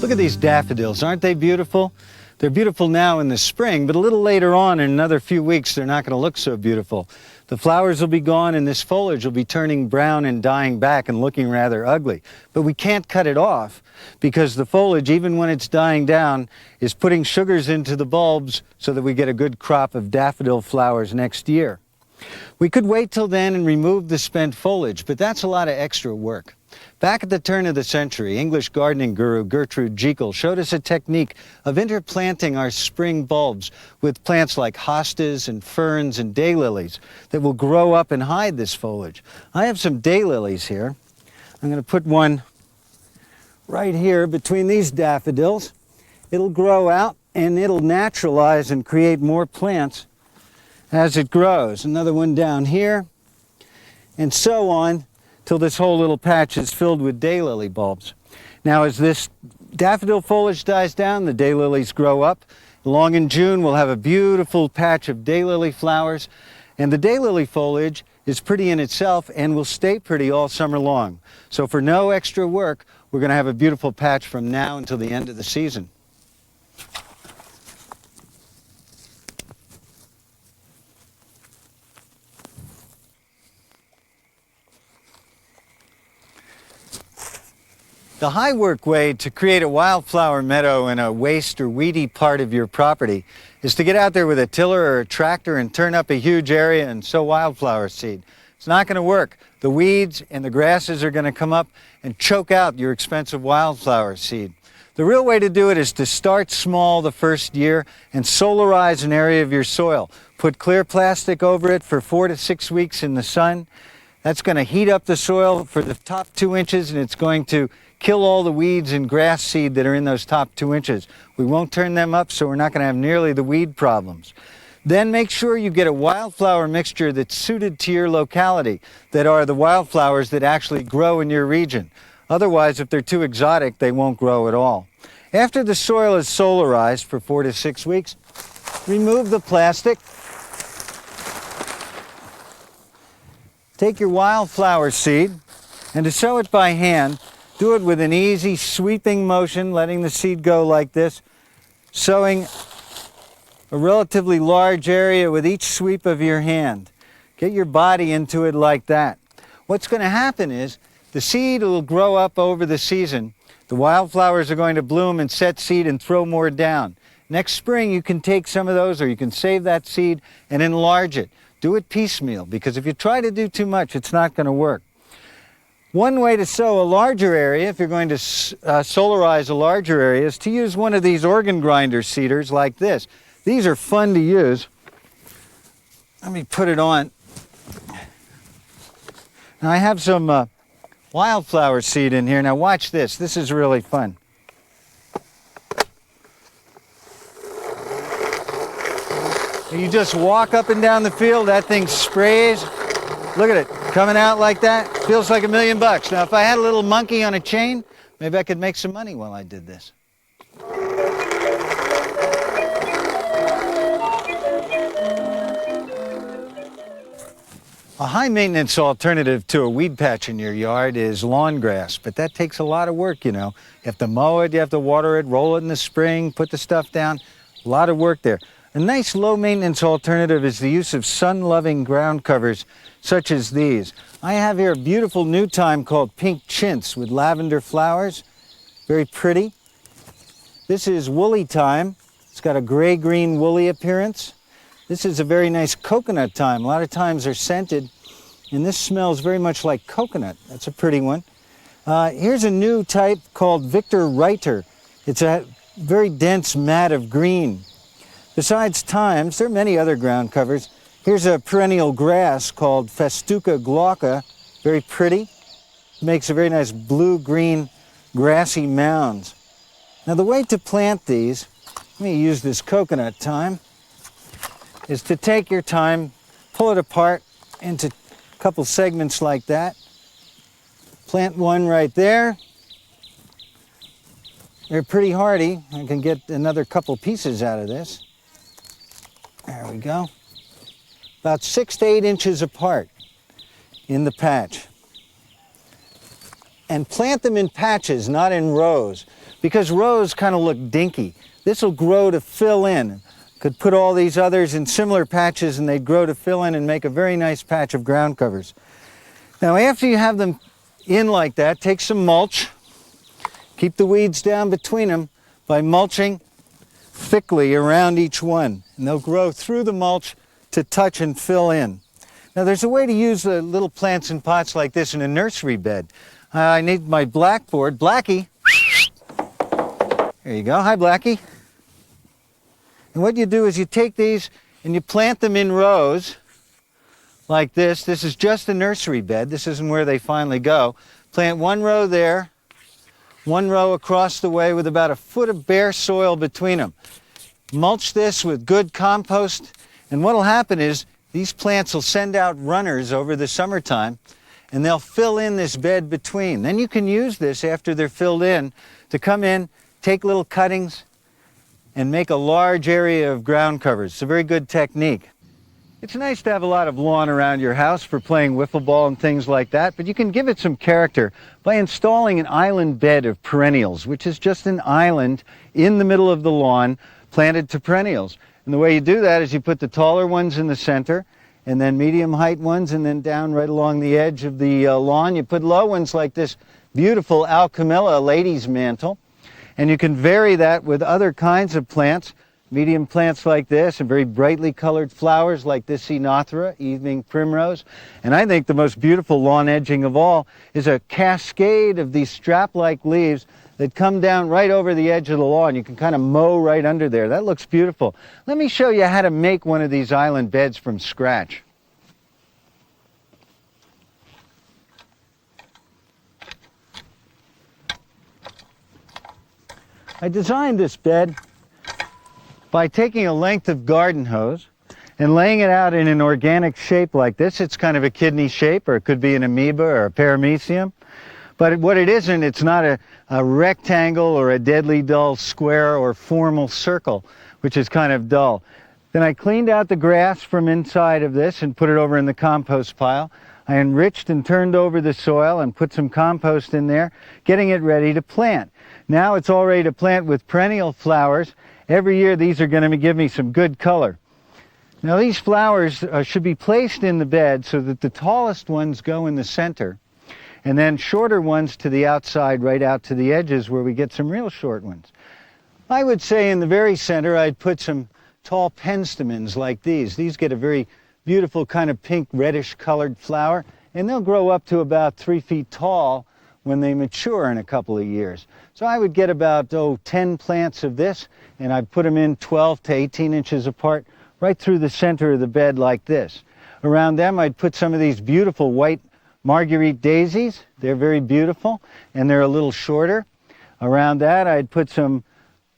Look at these daffodils, aren't they beautiful? They're beautiful now in the spring, but a little later on, in another few weeks, they're not going to look so beautiful. The flowers will be gone and this foliage will be turning brown and dying back and looking rather ugly. But we can't cut it off because the foliage, even when it's dying down, is putting sugars into the bulbs so that we get a good crop of daffodil flowers next year. We could wait till then and remove the spent foliage, but that's a lot of extra work. Back at the turn of the century, English gardening guru Gertrude Jekyll showed us a technique of interplanting our spring bulbs with plants like hostas and ferns and daylilies that will grow up and hide this foliage. I have some daylilies here. I'm going to put one right here between these daffodils. It'll grow out and it'll naturalize and create more plants as it grows. Another one down here, and so on, till this whole little patch is filled with daylily bulbs. Now, as this daffodil foliage dies down, the daylilies grow up. Along in June, we'll have a beautiful patch of daylily flowers, and the daylily foliage is pretty in itself and will stay pretty all summer long. So for no extra work, we're going to have a beautiful patch from now until the end of the season. The high work way to create a wildflower meadow in a waste or weedy part of your property is to get out there with a tiller or a tractor and turn up a huge area and sow wildflower seed. It's not going to work. The weeds and the grasses are going to come up and choke out your expensive wildflower seed. The real way to do it is to start small the first year and solarize an area of your soil. Put clear plastic over it for 4 to 6 weeks in the sun. That's going to heat up the soil for the top 2 inches, and it's going to kill all the weeds and grass seed that are in those top 2 inches. We won't turn them up, so we're not going to have nearly the weed problems. Then make sure you get a wildflower mixture that's suited to your locality, that are the wildflowers that actually grow in your region. Otherwise, if they're too exotic, they won't grow at all. After the soil is solarized for 4 to 6 weeks, remove the plastic. Take your wildflower seed, and to sow it by hand, do it with an easy sweeping motion, letting the seed go like this, sowing a relatively large area with each sweep of your hand. Get your body into it like that. What's going to happen is the seed will grow up over the season. The wildflowers are going to bloom and set seed and throw more down. Next spring you can take some of those, or you can save that seed and enlarge it. Do it piecemeal, because if you try to do too much, it's not going to work. One way to sow a larger area, if you're going to solarize a larger area, is to use one of these organ grinder seeders like this. These are fun to use. Let me put it on. Now I have some wildflower seed in here. Now watch this. This is really fun. You just walk up and down the field, that thing sprays. Look at it, coming out like that. Feels like $1 million. Now, if I had a little monkey on a chain, maybe I could make some money while I did this. A high-maintenance alternative to a weed patch in your yard is lawn grass, but that takes a lot of work, you know. You have to mow it, you have to water it, roll it in the spring, put the stuff down. A lot of work there. A nice low-maintenance alternative is the use of sun-loving ground covers such as these. I have here a beautiful new thyme called pink chintz with lavender flowers. Very pretty. This is woolly thyme. It's got a gray-green woolly appearance. This is a very nice coconut thyme. A lot of thymes are scented, and this smells very much like coconut. That's a pretty one. Here's a new type called Victor Reiter. It's a very dense mat of green. Besides thymes, there are many other ground covers. Here's a perennial grass called Festuca glauca, very pretty. Makes a very nice blue-green grassy mounds. Now the way to plant these, let me use this coconut thyme, is to take your thyme pull it apart into a couple segments like that. Plant one right there. They're pretty hardy. I can get another couple pieces out of this. There we go. About 6 to 8 inches apart in the patch. And plant them in patches, not in rows, because rows kind of look dinky. This will grow to fill in. Could put all these others in similar patches and they'd grow to fill in and make a very nice patch of ground covers. Now after you have them in like that, take some mulch. Keep the weeds down between them by mulching thickly around each one. And they'll grow through the mulch to touch and fill in. Now there's a way to use the little plants in pots like this in a nursery bed. I need my blackboard. Blackie. There you go. Hi, Blackie. And what you do is you take these and you plant them in rows like this. This is just a nursery bed. This isn't where they finally go. Plant one row there, one row across the way with about a foot of bare soil between them. Mulch this with good compost, and what will happen is these plants will send out runners over the summertime, and they'll fill in this bed between. Then you can use this after they're filled in to come in, take little cuttings, and make a large area of ground covers. It's a very good technique. It's nice to have a lot of lawn around your house for playing wiffle ball and things like that, but you can give it some character by installing an island bed of perennials, which is just an island in the middle of the lawn planted to perennials. And the way you do that is you put the taller ones in the center, and then medium height ones, and then down right along the edge of the lawn. You put low ones like this beautiful alchemilla lady's mantle, and you can vary that with other kinds of plants, medium plants like this, and very brightly colored flowers like this Enothera, evening primrose. And I think the most beautiful lawn edging of all is a cascade of these strap-like leaves that come down right over the edge of the lawn. You can kind of mow right under there. That looks beautiful. Let me show you how to make one of these island beds from scratch. I designed this bed by taking a length of garden hose and laying it out in an organic shape like this. It's kind of a kidney shape, or it could be an amoeba or a paramecium. But what it isn't, it's not a rectangle or a deadly dull square or formal circle, which is kind of dull. Then I cleaned out the grass from inside of this and put it over in the compost pile. I enriched and turned over the soil and put some compost in there, getting it ready to plant. Now it's all ready to plant with perennial flowers. Every year these are going to give me some good color. Now these flowers should be placed in the bed so that the tallest ones go in the center, and then shorter ones to the outside, right out to the edges where we get some real short ones. I would say in the very center I'd put some tall penstemons like these. These get a very beautiful kind of pink reddish colored flower, and they'll grow up to about 3 feet tall when they mature in a couple of years. So I would get about 10 plants of this, and I'd put them in 12 to 18 inches apart right through the center of the bed like this. Around them I'd put some of these beautiful white Marguerite daisies. They're very beautiful, and they're a little shorter. Around that I'd put some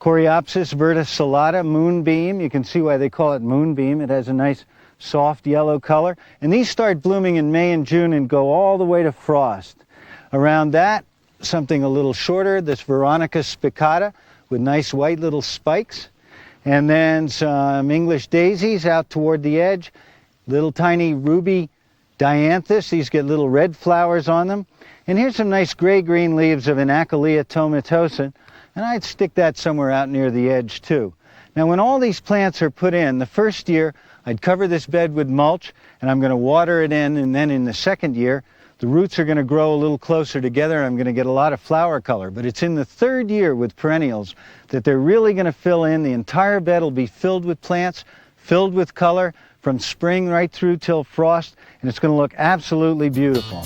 Coreopsis verticillata moonbeam. You can see why they call it moonbeam. It has a nice soft yellow color. And these start blooming in May and June and go all the way to frost. Around that, something a little shorter, this Veronica spicata with nice white little spikes. And then some English daisies out toward the edge, little tiny ruby dianthus. These get little red flowers on them. And here's some nice gray-green leaves of an Achillea tomatosa, and I'd stick that somewhere out near the edge too. Now when all these plants are put in, the first year I'd cover this bed with mulch, and I'm going to water it in, and then in the second year the roots are going to grow a little closer together, and I'm going to get a lot of flower color. But it's in the third year with perennials that they're really going to fill in. The entire bed will be filled with plants, filled with color, from spring right through till frost, and it's going to look absolutely beautiful.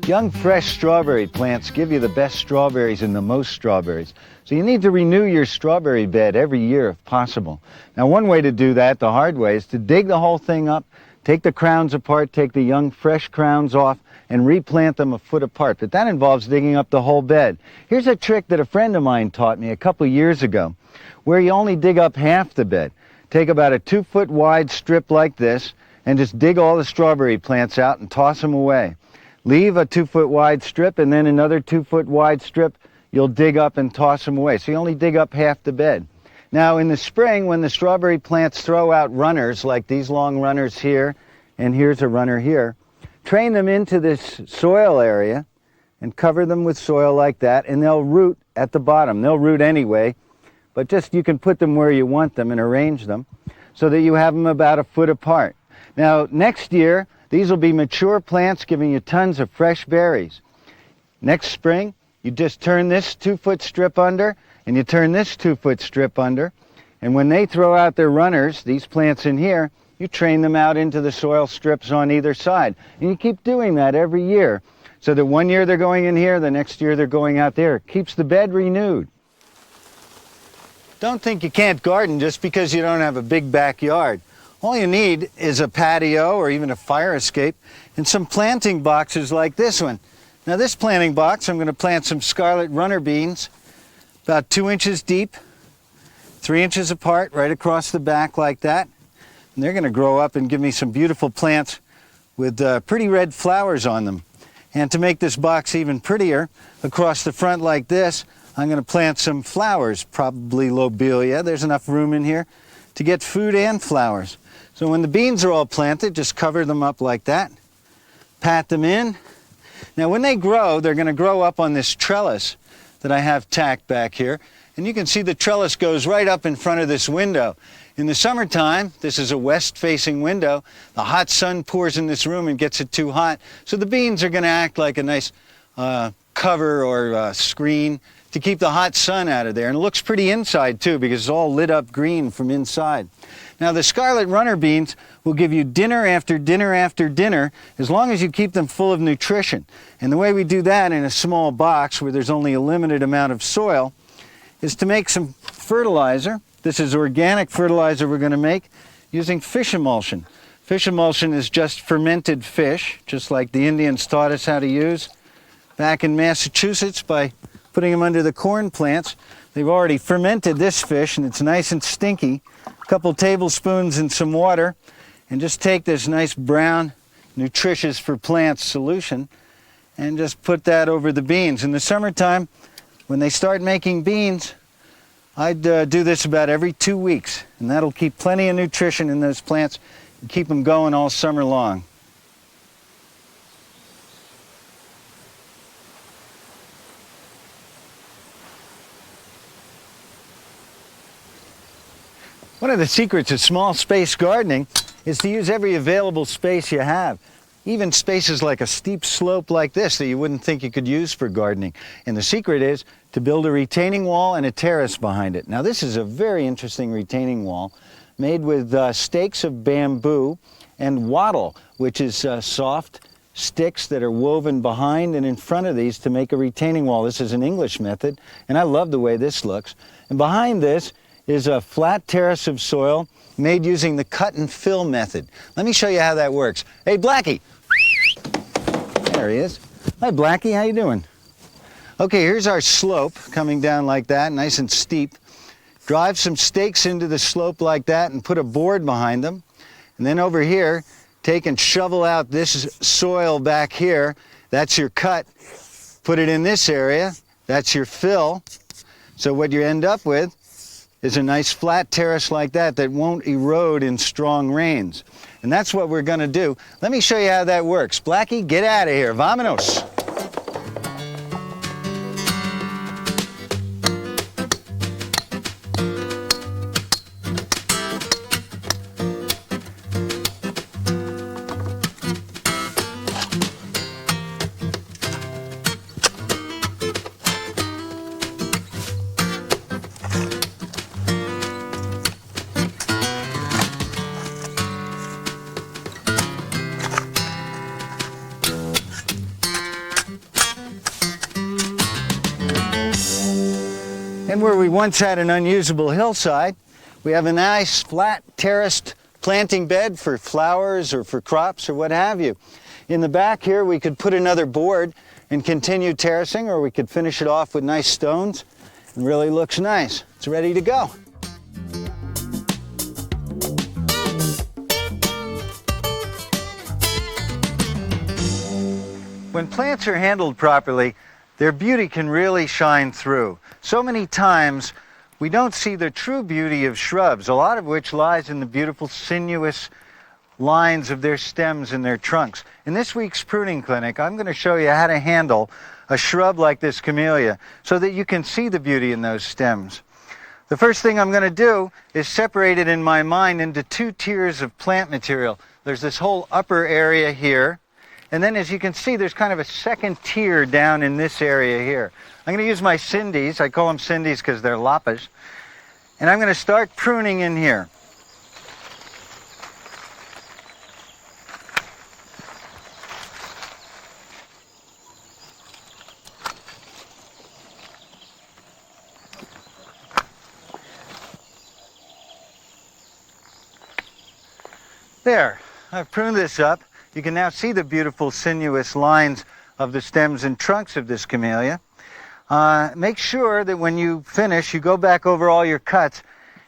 Young fresh strawberry plants give you the best strawberries and the most strawberries. So you need to renew your strawberry bed every year if possible. Now one way to do that, the hard way, is to dig the whole thing up, take the crowns apart, take the young fresh crowns off, and replant them a foot apart. But that involves digging up the whole bed. Here's a trick that a friend of mine taught me a couple years ago, where you only dig up half the bed. Take about a 2-foot wide strip like this, and just dig all the strawberry plants out and toss them away. Leave a 2-foot wide strip, and then another 2-foot wide strip you'll dig up and toss them away. So you only dig up half the bed. Now in the spring, when the strawberry plants throw out runners, like these long runners here, and here's a runner here, train them into this soil area and cover them with soil like that, and they'll root at the bottom. They'll root anyway, but just you can put them where you want them and arrange them so that you have them about a foot apart. Now next year, these will be mature plants giving you tons of fresh berries. Next spring, you just turn this 2-foot strip under, and you turn this 2-foot strip under, and when they throw out their runners, these plants in here, you train them out into the soil strips on either side. And you keep doing that every year, so that one year they're going in here, the next year they're going out there. It keeps the bed renewed. Don't think you can't garden just because you don't have a big backyard. All you need is a patio or even a fire escape and some planting boxes like this one. Now this planting box, I'm going to plant some scarlet runner beans, about 2 inches deep, 3 inches apart, right across the back like that. And they're going to grow up and give me some beautiful plants with pretty red flowers on them. And to make this box even prettier, across the front like this, I'm going to plant some flowers, probably lobelia. There's enough room in here to get food and flowers. So when the beans are all planted, just cover them up like that, pat them in. Now when they grow, they're going to grow up on this trellis that I have tacked back here. And you can see the trellis goes right up in front of this window. In the summertime, this is a west-facing window. The hot sun pours in this room and gets it too hot. So the beans are going to act like a nice cover or screen to keep the hot sun out of there. And it looks pretty inside too, because it's all lit up green from inside. Now the scarlet runner beans will give you dinner after dinner after dinner, as long as you keep them full of nutrition. And the way we do that in a small box where there's only a limited amount of soil is to make some fertilizer. This is organic fertilizer we're going to make using fish emulsion. Fish emulsion is just fermented fish, just like the Indians taught us how to use back in Massachusetts by putting them under the corn plants. They've already fermented this fish and it's nice and stinky. A couple tablespoons in some water, and just take this nice brown, nutritious for plants solution and just put that over the beans. In the summertime, when they start making beans, I'd do this about every 2 weeks, and that'll keep plenty of nutrition in those plants and keep them going all summer long. One of the secrets of small space gardening is to use every available space you have. Even spaces like a steep slope like this that you wouldn't think you could use for gardening. And the secret is to build a retaining wall and a terrace behind it. Now this is a very interesting retaining wall made with stakes of bamboo and wattle, which is soft sticks that are woven behind and in front of these to make a retaining wall. This is an English method, and I love the way this looks. And behind this is a flat terrace of soil made using the cut and fill method. Let me show you how that works. Hey, Blackie. There he is. Hi, Blackie. How you doing? Okay, here's our slope coming down like that, nice and steep. Drive some stakes into the slope like that and put a board behind them. And then over here, take and shovel out this soil back here. That's your cut. Put it in this area. That's your fill. So what you end up with is a nice flat terrace like that that won't erode in strong rains. And that's what we're going to do. Let me show you how that works. Blackie, get out of here. Vamonos. And where we once had an unusable hillside, we have a nice flat terraced planting bed for flowers or for crops or what have you. In the back here we could put another board and continue terracing, or we could finish it off with nice stones. It really looks nice. It's ready to go. When plants are handled properly, their beauty can really shine through. So many times we don't see the true beauty of shrubs, a lot of which lies in the beautiful sinuous lines of their stems and their trunks. In this week's pruning clinic, I'm going to show you how to handle a shrub like this camellia so that you can see the beauty in those stems. The first thing I'm going to do is separate it in my mind into two tiers of plant material. There's this whole upper area here, and then as you can see, there's kind of a second tier down in this area here. I'm going to use my Cindy's. I call them Cindy's because they're lappas. And I'm going to start pruning in here. There, I've pruned this up. You can now see the beautiful sinuous lines of the stems and trunks of this camellia. Make sure that when you finish, you go back over all your cuts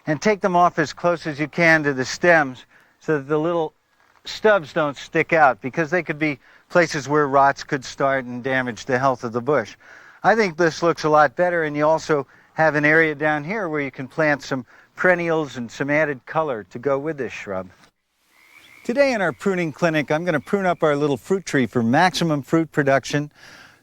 and take them off as close as you can to the stems so that the little stubs don't stick out, because they could be places where rots could start and damage the health of the bush. I think this looks a lot better, and you also have an area down here where you can plant some perennials and some added color to go with this shrub. Today in our pruning clinic, I'm going to prune up our little fruit tree for maximum fruit production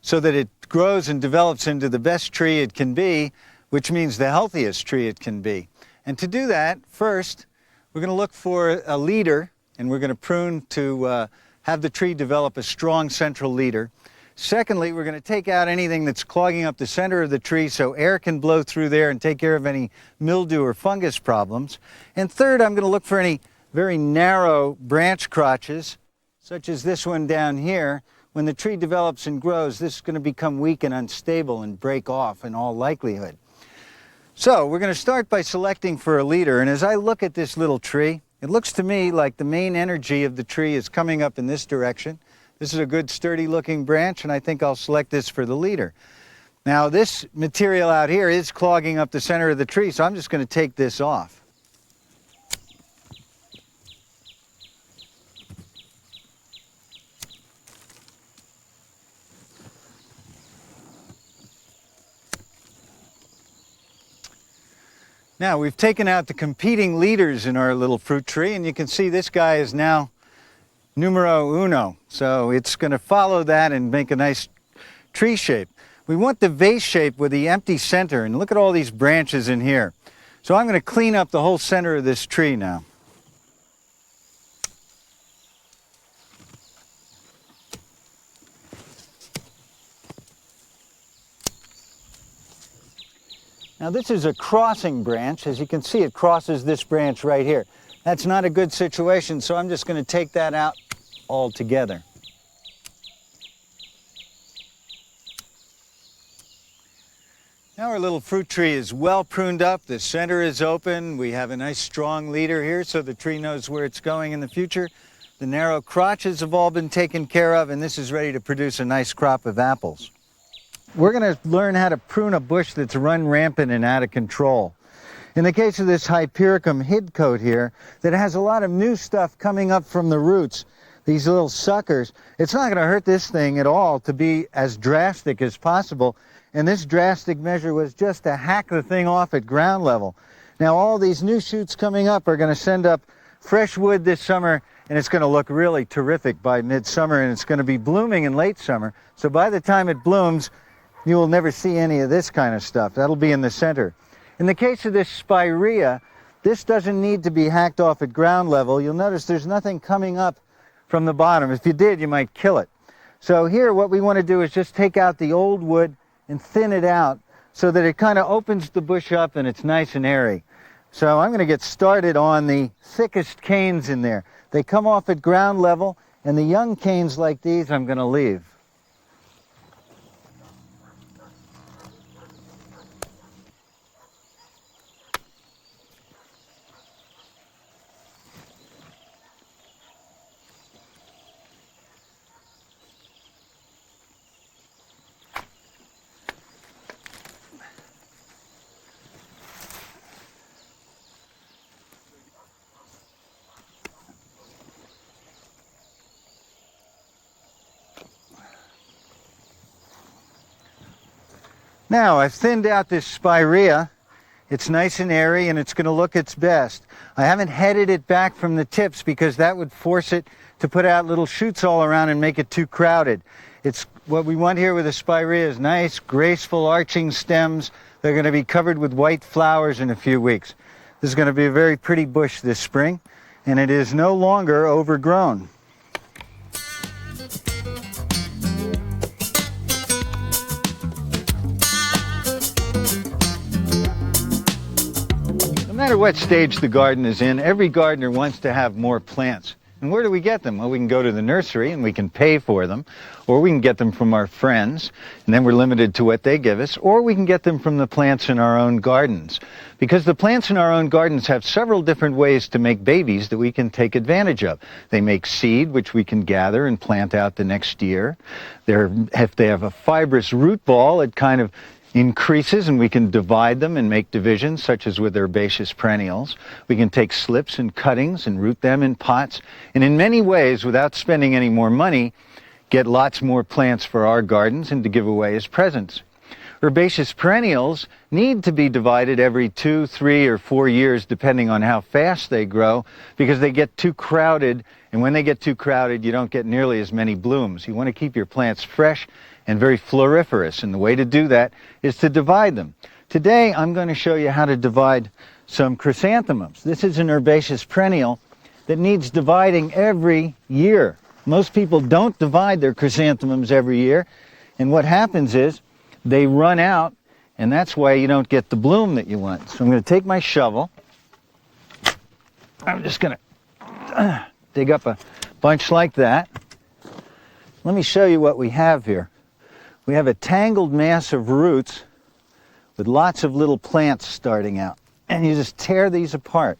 so that it grows and develops into the best tree it can be, which means the healthiest tree it can be. And to do that, first, we're going to look for a leader, and we're going to prune to have the tree develop a strong central leader. Secondly, we're going to take out anything that's clogging up the center of the tree so air can blow through there and take care of any mildew or fungus problems. And third, I'm going to look for any very narrow branch crotches, such as this one down here. When the tree develops and grows, this is going to become weak and unstable and break off in all likelihood. So we're going to start by selecting for a leader, and as I look at this little tree, it looks to me like the main energy of the tree is coming up in this direction. This is a good sturdy looking branch, and I think I'll select this for the leader. Now this material out here is clogging up the center of the tree, so I'm just going to take this off. Now we've taken out the competing leaders in our little fruit tree, and you can see this guy is now numero uno. So it's going to follow that and make a nice tree shape. We want the vase shape with the empty center, and look at all these branches in here. So I'm going to clean up the whole center of this tree now. Now this is a crossing branch. As you can see, it crosses this branch right here. That's not a good situation, so I'm just going to take that out altogether. Now our little fruit tree is well pruned up. The center is open. We have a nice strong leader here so the tree knows where it's going in the future. The narrow crotches have all been taken care of, and this is ready to produce a nice crop of apples. We're going to learn how to prune a bush that's run rampant and out of control. In the case of this Hypericum hidcote here, that has a lot of new stuff coming up from the roots, these little suckers, it's not going to hurt this thing at all to be as drastic as possible. And this drastic measure was just to hack the thing off at ground level. Now all these new shoots coming up are going to send up fresh wood this summer, and it's going to look really terrific by midsummer, and it's going to be blooming in late summer. So by the time it blooms, you will never see any of this kind of stuff. That'll be in the center. In the case of this spirea, this doesn't need to be hacked off at ground level. You'll notice there's nothing coming up from the bottom. If you did, you might kill it. So here what we want to do is just take out the old wood and thin it out so that it kind of opens the bush up and it's nice and airy. So I'm going to get started on the thickest canes in there. They come off at ground level, and the young canes like these I'm going to leave. Now, I've thinned out this spirea. It's nice and airy, and it's going to look its best. I haven't headed it back from the tips because that would force it to put out little shoots all around and make it too crowded. It's what we want here with a spirea is nice, graceful, arching stems. They're going to be covered with white flowers in a few weeks. This is going to be a very pretty bush this spring, and it is no longer overgrown. No matter what stage the garden is in, every gardener wants to have more plants. And where do we get them? Well, we can go to the nursery and we can pay for them, or we can get them from our friends, and then we're limited to what they give us, or we can get them from the plants in our own gardens. Because the plants in our own gardens have several different ways to make babies that we can take advantage of. They make seed, which we can gather and plant out the next year. If they have a fibrous root ball, it kind of increases and we can divide them and make divisions, such as with herbaceous perennials. We can take slips and cuttings and root them in pots, and in many ways, without spending any more money, get lots more plants for our gardens and to give away as presents. Herbaceous perennials need to be divided every 2, 3, or 4 years, depending on how fast they grow, because they get too crowded, and when they get too crowded, you don't get nearly as many blooms. You want to keep your plants fresh and very floriferous, and the way to do that is to divide them. Today, I'm going to show you how to divide some chrysanthemums. This is an herbaceous perennial that needs dividing every year. Most people don't divide their chrysanthemums every year, and what happens is they run out, and that's why you don't get the bloom that you want. So I'm going to take my shovel. I'm just going to dig up a bunch like that. Let me show you what we have here. We have a tangled mass of roots with lots of little plants starting out. And you just tear these apart.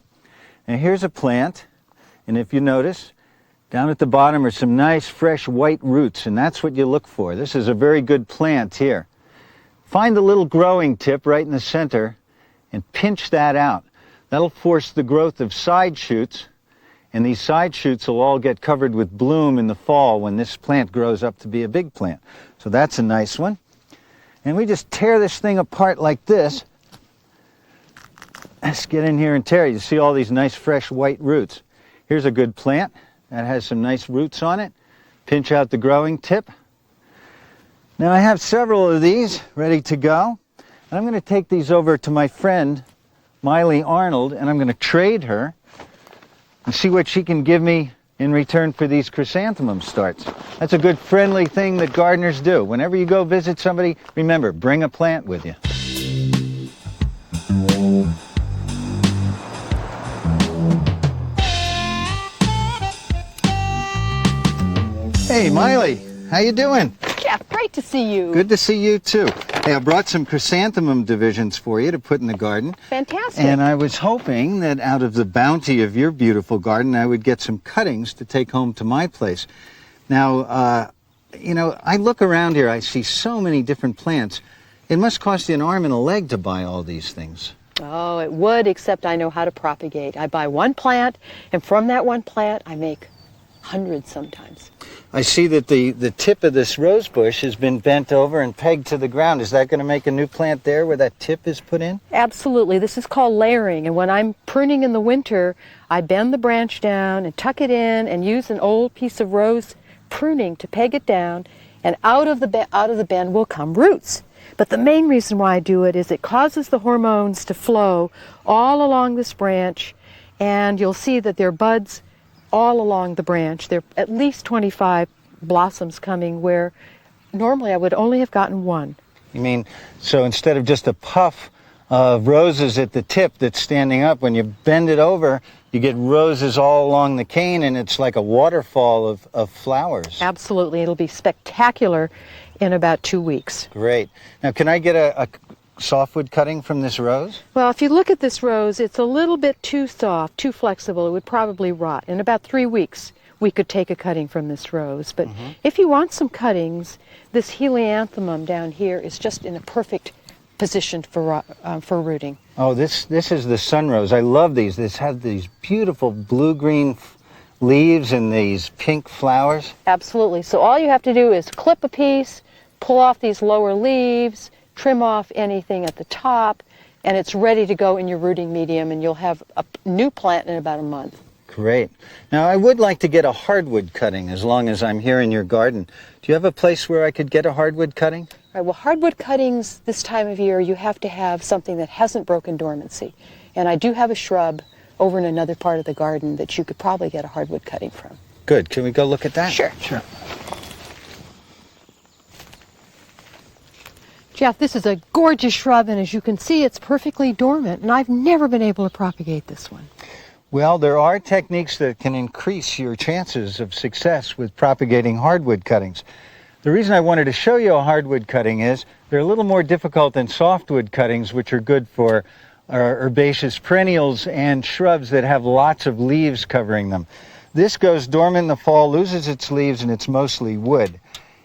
And here's a plant, and if you notice, down at the bottom are some nice fresh white roots, and that's what you look for. This is a very good plant here. Find the little growing tip right in the center and pinch that out. That'll force the growth of side shoots, and these side shoots will all get covered with bloom in the fall when this plant grows up to be a big plant. So that's a nice one. And we just tear this thing apart like this. Let's get in here and tear it. You see all these nice fresh white roots. Here's a good plant that has some nice roots on it. Pinch out the growing tip. Now I have several of these ready to go. And I'm going to take these over to my friend Miley Arnold, and I'm going to trade her and see what she can give me in return for these chrysanthemum starts. That's a good friendly thing that gardeners do. Whenever you go visit somebody, remember, bring a plant with you. Hey, Miley, how you doing? Jeff, great to see you. Good to see you, too. Hey, I brought some chrysanthemum divisions for you to put in the garden. Fantastic. And I was hoping that out of the bounty of your beautiful garden, I would get some cuttings to take home to my place. Now, you know, I look around here, I see so many different plants. It must cost you an arm and a leg to buy all these things. Oh, it would, except I know how to propagate. I buy one plant, and from that one plant, I make hundreds sometimes. I see that the tip of this rose bush has been bent over and pegged to the ground. Is that going to make a new plant there where that tip is put in? Absolutely. This is called layering, and when I'm pruning in the winter, I bend the branch down and tuck it in and use an old piece of rose pruning to peg it down, and out of the bend will come roots. But the main reason why I do it is it causes the hormones to flow all along this branch, and you'll see that there are buds all along the branch. There are at least 25 blossoms coming where normally I would only have gotten one. You mean, so instead of just a puff of roses at the tip that's standing up, when you bend it over, you get roses all along the cane, and it's like a waterfall of flowers. Absolutely. It'll be spectacular in about 2 weeks. Great. Now, can I get a softwood cutting from this rose? Well, if you look at this rose, it's a little bit too soft, too flexible. It would probably rot. In about 3 weeks, we could take a cutting from this rose. But if you want some cuttings, this helianthemum down here is just in a perfect position for rooting. Oh, this is the sunrose. I love these. This has these beautiful blue-green leaves and these pink flowers. Absolutely. So all you have to do is clip a piece, pull off these lower leaves, trim off anything at the top, and it's ready to go in your rooting medium, and you'll have a new plant in about a month. Great. Now, I would like to get a hardwood cutting as long as I'm here in your garden. Do you have a place where I could get a hardwood cutting? Right, well, hardwood cuttings this time of year, you have to have something that hasn't broken dormancy. And I do have a shrub over in another part of the garden that you could probably get a hardwood cutting from. Good. Can we go look at that? Sure. Sure. Jeff, this is a gorgeous shrub, and as you can see, it's perfectly dormant, and I've never been able to propagate this one. Well, there are techniques that can increase your chances of success with propagating hardwood cuttings. The reason I wanted to show you a hardwood cutting is they're a little more difficult than softwood cuttings, which are good for herbaceous perennials and shrubs that have lots of leaves covering them. This goes dormant in the fall, loses its leaves, and it's mostly wood.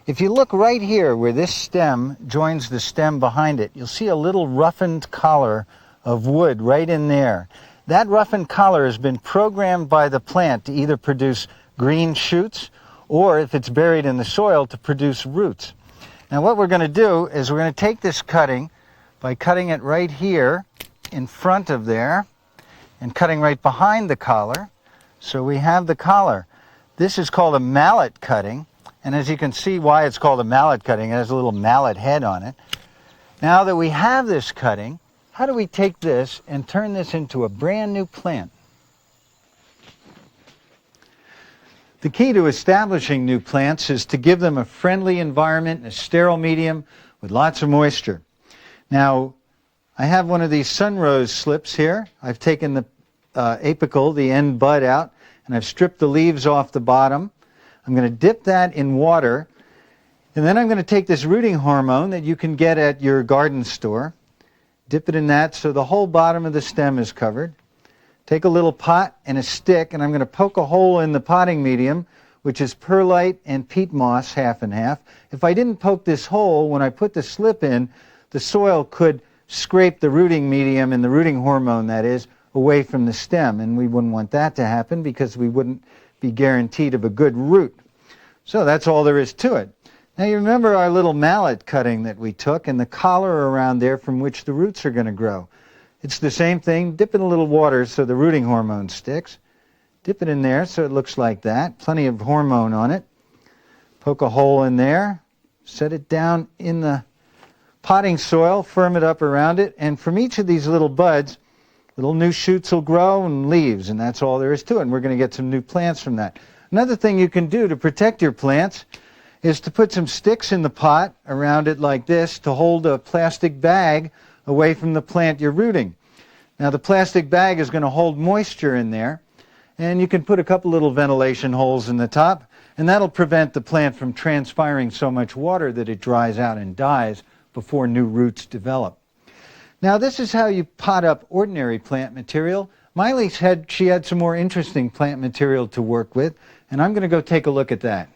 If you look right here where this stem joins the stem behind it, you'll see a little roughened collar of wood right in there. That roughened collar has been programmed by the plant to either produce green shoots or, if it's buried in the soil, to produce roots. Now what we're going to do is we're going to take this cutting by cutting it right here in front of there and cutting right behind the collar. So we have the collar. This is called a mallet cutting, and as you can see why it's called a mallet cutting, it has a little mallet head on it. Now that we have this cutting, how do we take this and turn this into a brand new plant? The key to establishing new plants is to give them a friendly environment and a sterile medium with lots of moisture. Now, I have one of these sunrose slips here. I've taken the apical, the end bud out, and I've stripped the leaves off the bottom. I'm going to dip that in water, and then I'm going to take this rooting hormone that you can get at your garden store, dip it in that so the whole bottom of the stem is covered. Take a little pot and a stick, and I'm going to poke a hole in the potting medium, which is perlite and peat moss, half and half. If I didn't poke this hole, when I put the slip in, the soil could scrape the rooting medium and the rooting hormone, that is, away from the stem, and we wouldn't want that to happen because we wouldn't be guaranteed of a good root. So that's all there is to it. Now you remember our little mallet cutting that we took and the collar around there from which the roots are going to grow. It's the same thing. Dip in a little water so the rooting hormone sticks. Dip it in there so it looks like that. Plenty of hormone on it. Poke a hole in there. Set it down in the potting soil. Firm it up around it. And from each of these little buds, little new shoots will grow and leaves, and that's all there is to it. And we're going to get some new plants from that. Another thing you can do to protect your plants is to put some sticks in the pot around it like this to hold a plastic bag away from the plant you're rooting. Now the plastic bag is going to hold moisture in there, and you can put a couple little ventilation holes in the top, and that'll prevent the plant from transpiring so much water that it dries out and dies before new roots develop. Now this is how you pot up ordinary plant material. Miley said she had some more interesting plant material to work with, and I'm going to go take a look at that.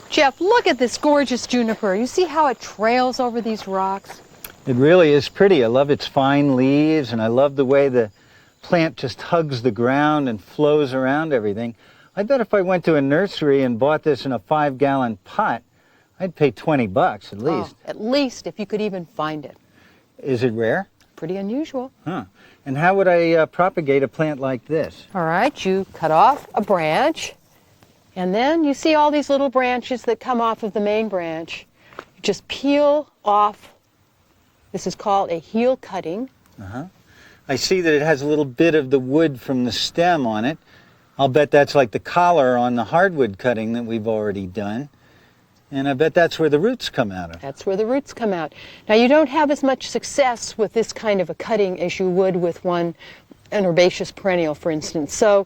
Jeff, look at this gorgeous juniper. You see how it trails over these rocks? It really is pretty. I love its fine leaves, and I love the way the plant just hugs the ground and flows around everything. I bet if I went to a nursery and bought this in a 5-gallon pot, I'd pay $20 at least. Oh, at least if you could even find it. Is it rare? Pretty unusual. Huh. And how would I propagate a plant like this? All right, you cut off a branch, and then you see all these little branches that come off of the main branch. You just peel off. This is called a heel cutting. I see that it has a little bit of the wood from the stem on it. I'll bet that's like the collar on the hardwood cutting that we've already done. And I bet that's where the roots come out of. That's where the roots come out. Now you don't have as much success with this kind of a cutting as you would with an herbaceous perennial, for instance. So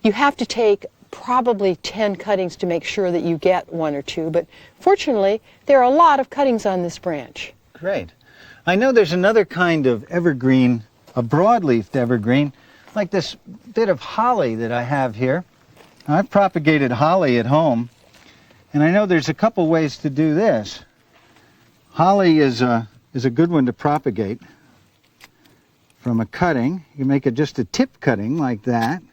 you have to take probably 10 cuttings to make sure that you get 1 or 2. But fortunately, there are a lot of cuttings on this branch. Great. I know there's another kind of evergreen, a broadleafed evergreen, like this bit of holly that I have here. Now, I've propagated holly at home, and I know there's a couple ways to do this. Holly is a good one to propagate from a cutting. You can make it just a tip cutting like that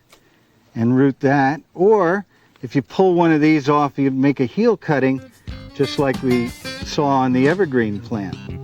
and root that, or If you pull one of these off, you make a heel cutting, just like we saw on the evergreen plant.